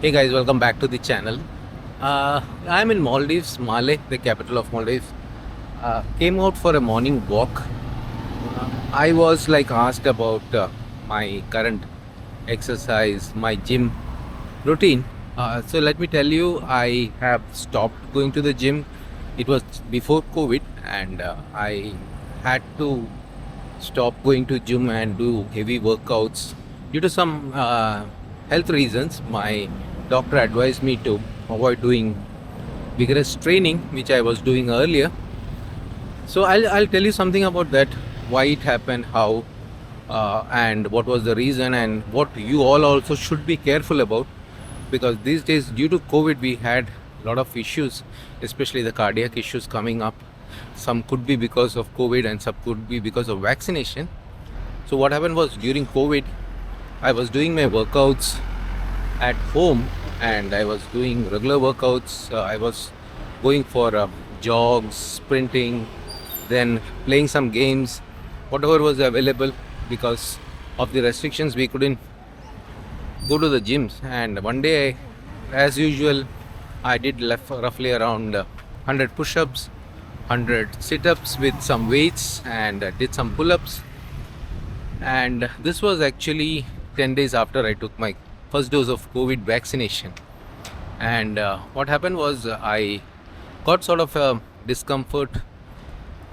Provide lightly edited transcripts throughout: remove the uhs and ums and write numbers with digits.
Hey guys, welcome back to the channel. I'm in Maldives, Malé, the capital of Maldives. Came out for a morning walk. I was like asked about my current exercise, my gym routine. So let me tell you, I have stopped going to the gym. It was before COVID, and I had to stop going to gym and do heavy workouts due to some health reasons. My doctor advised me to avoid doing vigorous training, which I was doing earlier. So I'll tell you something about that, why it happened, how, and what was the reason, and what you all also should be careful about. Because these days, due to COVID, we had a lot of issues, especially the cardiac issues coming up. Some could be because of COVID, and some could be because of vaccination. So what happened was, during COVID, I was doing my workouts at home, and I was doing regular workouts. I was going for jogs, sprinting, then playing some games, whatever was available. Because of the restrictions, we couldn't go to the gyms. And one day, as usual, I did roughly around 100 push-ups, 100 sit-ups with some weights, and did some pull-ups. And this was actually 10 days after I took my first dose of COVID vaccination. And what happened was, I got sort of a discomfort,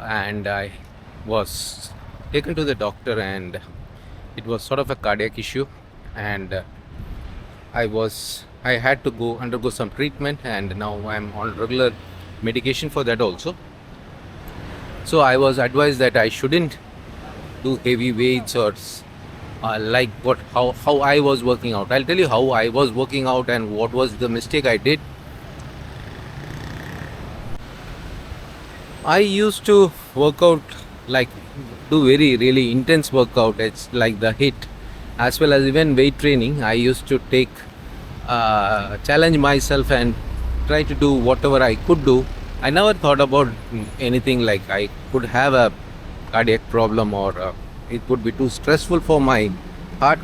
and I was taken to the doctor, and it was sort of a cardiac issue. And I had to go undergo some treatment, and now I'm on regular medication for that also. So I was advised that I shouldn't do heavy weights or like how I was working out. I'll tell you how I was working out and what was the mistake I did. I used to work out, like, do very really intense workout. It's like the hit, as well as even weight training. I used to take challenge myself and try to do whatever I could do. I never thought about anything like I could have a cardiac problem, or it would be too stressful for my heart.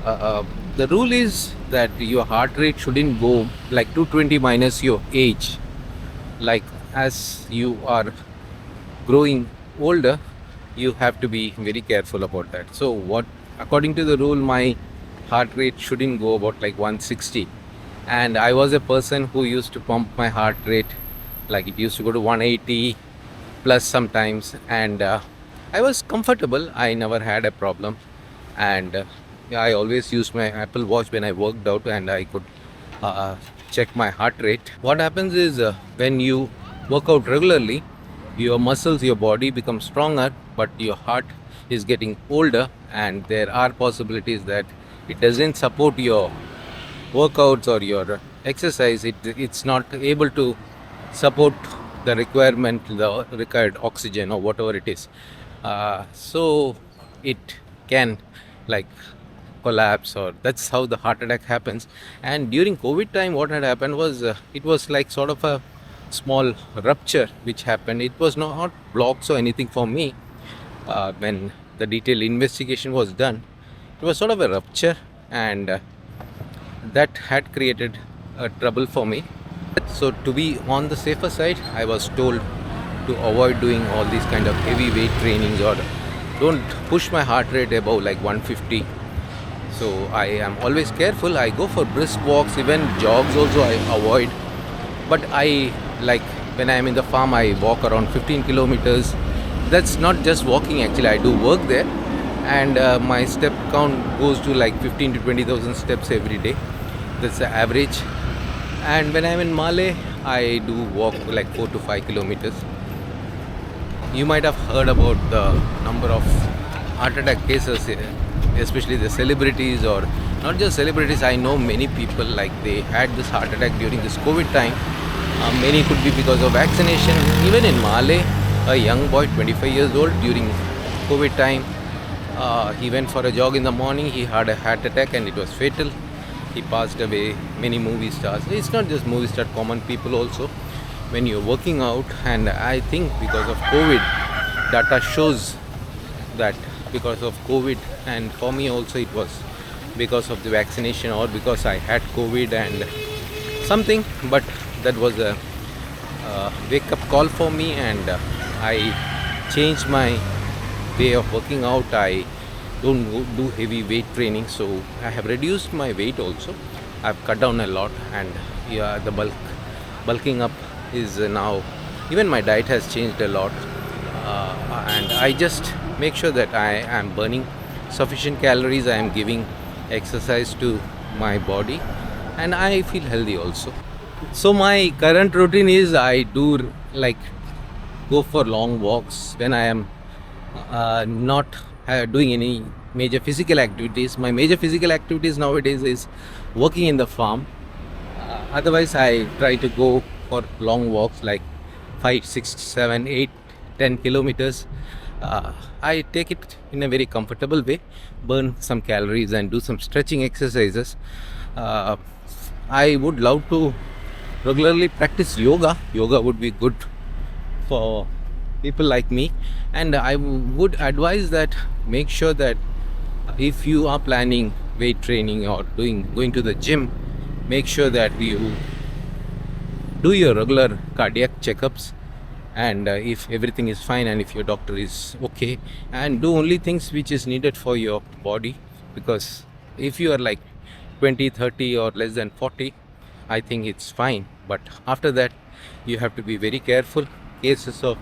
The rule is that your heart rate shouldn't go like 220 minus your age. Like, as you are growing older, you have to be very careful about that. So what, according to the rule, my heart rate shouldn't go about like 160. And I was a person who used to pump my heart rate, like it used to go to 180 plus sometimes. And I was comfortable, I never had a problem. And I always used my Apple Watch when I worked out, and I could uh, check my heart rate. What happens is, when you work out regularly, your muscles, your body becomes stronger, but your heart is getting older, and there are possibilities that it doesn't support your workouts or your exercise. It's not able to support the requirement, the required oxygen or whatever it is. So it can, like, collapse, or that's how the heart attack happens. And during COVID time, what had happened was, it was like sort of a small rupture which happened. It was not blocks or anything for me. When the detailed investigation was done, it was sort of a rupture, and that had created trouble for me. So to be on the safer side, I was told to avoid doing all these kind of heavy weight trainings, or don't push my heart rate above like 150. So I am always careful. I go for brisk walks, even jogs also I avoid. But I, like, when I am in the farm, I walk around 15 kilometers. That's not just walking, actually. I do work there, and my step count goes to like 15 to 20,000 steps every day. That's the average. And when I'm in Malé, I do walk like 4 to 5 kilometers. You might have heard about the number of heart attack cases, especially the celebrities, or not just celebrities. I know many people, like, they had this heart attack during this COVID time. Many could be because of vaccination. Even in Malé, a young boy, 25 years old, during COVID time, he went for a jog in the morning. He had a heart attack, and it was fatal. He passed away. Many movie stars. It's not just movie stars, common people also. When you're working out, and I think because of COVID, data shows that because of COVID, and for me also it was because of the vaccination or because I had COVID and something, but that was a wake up call for me, and I changed my way of working out. I don't do heavy weight training, so I have reduced my weight also. I've cut down a lot, and yeah, the bulking up is now, even my diet has changed a lot, and I just make sure that I am burning sufficient calories. I am giving exercise to my body, and I feel healthy also. So my current routine is I do like go for long walks when I am not doing any major physical activities. My major physical activities nowadays is working in the farm. Otherwise, I try to go for long walks like 5, 6, 7, 8, 10 kilometers. I take it in a very comfortable way, burn some calories and do some stretching exercises. Uh, I would love to regularly practice yoga. Yoga would be good for people like me, and I would advise that make sure that if you are planning weight training or going to the gym, make sure that you do your regular cardiac checkups, and if everything is fine and if your doctor is okay, and do only things which is needed for your body, because if you are like 20, 30 or less than 40, I think it's fine, but after that you have to be very careful. Cases of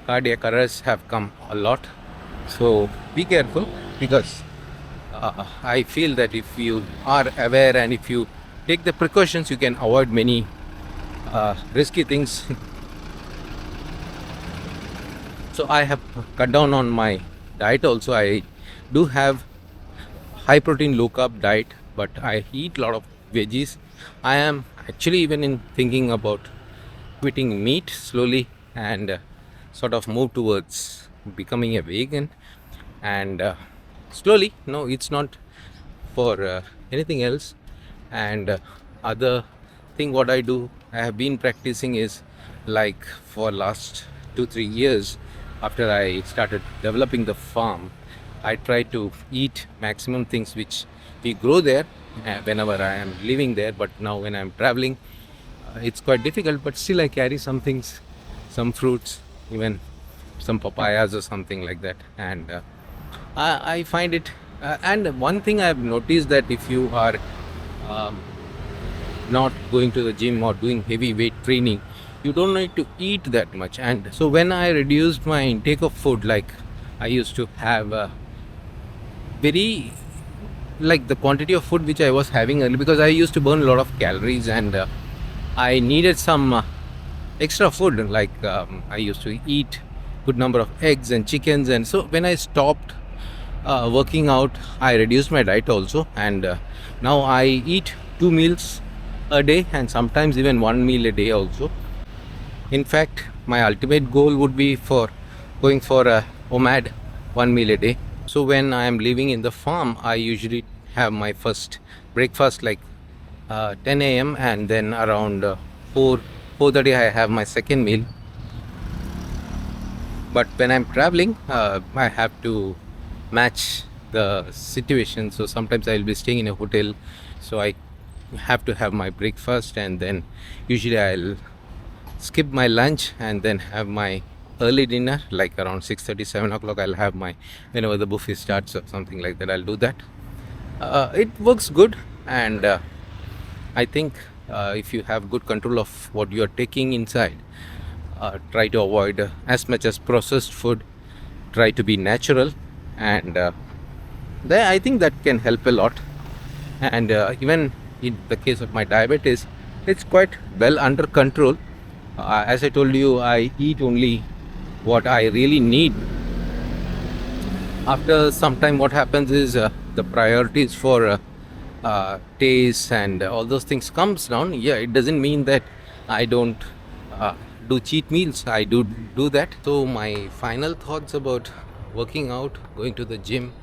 cardiac arrest have come a lot, so be careful, because I feel that if you are aware and if you take the precautions, you can avoid many risky things. So I have cut down on my diet also. I do have high protein low carb diet, but I eat a lot of veggies. I am actually even in thinking about quitting meat slowly, and sort of move towards becoming a vegan, and slowly, no, it's not for anything else. And other thing what I do, I have been practicing is like for last 2 3 years, after I started developing the farm, I try to eat maximum things which we grow there whenever I am living there. But now when I'm traveling, it's quite difficult, but still I carry some things, some fruits, even some papayas or something like that, and I find it. And one thing I've noticed, that if you are um, not going to the gym or doing heavy weight training, you don't need to eat that much. And so when I reduced my intake of food, like I used to have very like the quantity of food which I was having earlier, because I used to burn a lot of calories, and I needed some extra food. Like I used to eat good number of eggs and chickens, and so when I stopped working out, I reduced my diet also, and now I eat 2 meals a day, and sometimes even 1 meal a day also. In fact, my ultimate goal would be for going for a OMAD 1 meal a day. So when I am living in the farm, I usually have my first breakfast like 10 a.m., and then around 4 4:30 I have my second meal. But when I'm traveling, I have to match the situation. So sometimes I'll be staying in a hotel, so I have to have my breakfast, and then usually I'll skip my lunch and then have my early dinner like around 6:30 7 o'clock. I'll have my, whenever the buffet starts or something like that, I'll do that. It works good, and I think if you have good control of what you are taking inside, try to avoid as much as processed food, try to be natural, and there I think that can help a lot. And even in the case of my diabetes, it's quite well under control. As I told you, I eat only what I really need. After some time, what happens is the priorities for taste and all those things comes down. Yeah, it doesn't mean that I don't uh, do cheat meals. I do that. So my final thoughts about working out, going to the gym.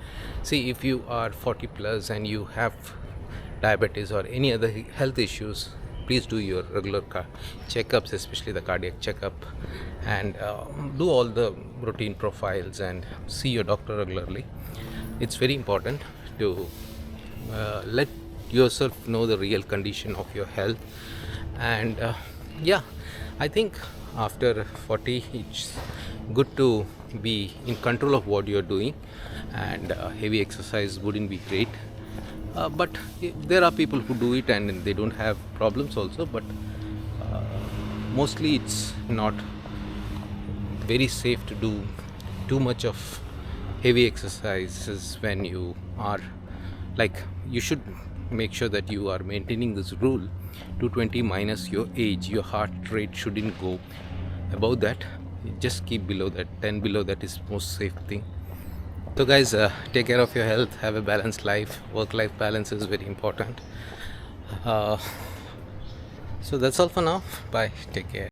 See, if you are 40 plus and you have diabetes or any other health issues, please do your regular checkups, especially the cardiac checkup, and do all the routine profiles and see your doctor regularly. It's very important to let yourself know the real condition of your health. And yeah, I think after 40 it's good to be in control of what you're doing, and heavy exercise wouldn't be great. But there are people who do it and they don't have problems also, but mostly it's not very safe to do too much of heavy exercises when you are, like, you should make sure that you are maintaining this rule: 220 minus your age. Your heart rate shouldn't go above that, just keep below that. 10 below that is most safe thing. So guys, take care of your health, have a balanced life. Work life balance is very important. So that's all for now. Bye, take care.